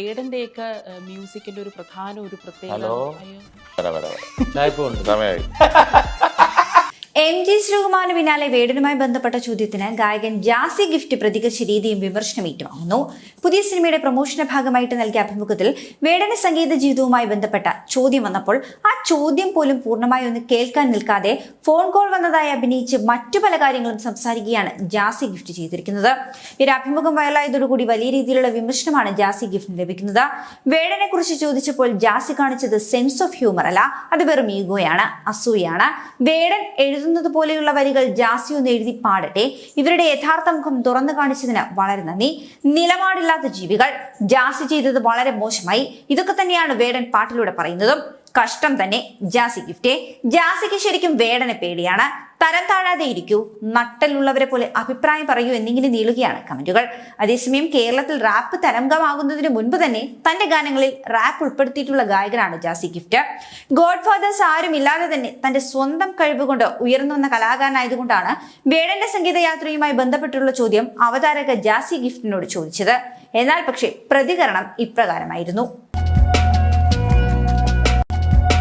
വേടന്റെയൊക്കെ മ്യൂസിക്കിന്റെ ഒരു പ്രധാന ഒരു പ്രത്യേകത. MG ശ്രീകുമാറിന് പിന്നാലെ വേടനുമായി ബന്ധപ്പെട്ട ചോദ്യത്തിന് ഗായകൻ ജാസി ഗിഫ്റ്റ് പ്രതികരിച്ച രീതിയും വിമർശനം ഏറ്റുവാങ്ങുന്നു. പുതിയ സിനിമയുടെ പ്രൊമോഷന്റെ ഭാഗമായിട്ട് നൽകിയ അഭിമുഖത്തിൽ വേടന് സംഗീത ജീവിതവുമായി ബന്ധപ്പെട്ട ചോദ്യം വന്നപ്പോൾ ആ ചോദ്യം പോലും പൂർണ്ണമായി ഒന്ന് കേൾക്കാൻ നിൽക്കാതെ ഫോൺ കോൾ വന്നതായി അഭിനയിച്ച് മറ്റു പല കാര്യങ്ങളും സംസാരിക്കുകയാണ് ജാസി ഗിഫ്റ്റ് ചെയ്തിരിക്കുന്നത്. ഈ ഒരു അഭിമുഖം വൈറലായതോടുകൂടി വലിയ രീതിയിലുള്ള വിമർശനമാണ് ജാസി ഗിഫ്റ്റിന് ലഭിക്കുന്നത്. വേടനെ കുറിച്ച് ചോദിച്ചപ്പോൾ ജാസി കാണിച്ചത് സെൻസ് ഓഫ് ഹ്യൂമർ അല്ല, അത് വെറും ഈഗോയാണ്, അസൂയാണ്. വേടൻ എഴുതുന്നത് പോലെയുള്ള വരികൾ ജാസി ഒന്ന് എഴുതി പാടട്ടെ. ഇവരുടെ യഥാർത്ഥ മുഖം തുറന്നു കാണിച്ചതിന് വളരെ നന്ദി. നിലപാടില്ലാത്ത ജീവികൾ. ജാസി ചെയ്തത് വളരെ മോശമായി. ഇതൊക്കെ തന്നെയാണ് വേടൻ പാട്ടിലൂടെ പറയുന്നതും. കഷ്ടം തന്നെ ജാസി ഗിഫ്റ്റ്. ജാസിക്ക് ശരിക്കും വേടനെ പേടിയാണ്. തരം താഴാതെ ഇരിക്കൂ, നട്ടലുള്ളവരെ പോലെ അഭിപ്രായം പറയൂ എന്നിങ്ങനെ നീളുകയാണ് കമന്റുകൾ. അതേസമയം കേരളത്തിൽ റാപ്പ് തരംഗമാകുന്നതിന് മുൻപ് തന്നെ തന്റെ ഗാനങ്ങളിൽ റാപ്പ് ഉൾപ്പെടുത്തിയിട്ടുള്ള ഗായകനാണ് ജാസി ഗിഫ്റ്റ്. ഗോഡ് ഫാദേഴ്സ് ആരും ഇല്ലാതെ തന്നെ തന്റെ സ്വന്തം കഴിവുകൊണ്ട് ഉയർന്നു വന്ന കലാകാരനായതുകൊണ്ടാണ് വേടന്റെ സംഗീതയാത്രയുമായി ബന്ധപ്പെട്ടുള്ള ചോദ്യം അവതാരക ജാസി ഗിഫ്റ്റിനോട് ചോദിച്ചത്. എന്നാൽ പക്ഷേ പ്രതികരണം ഇപ്രകാരമായിരുന്നു.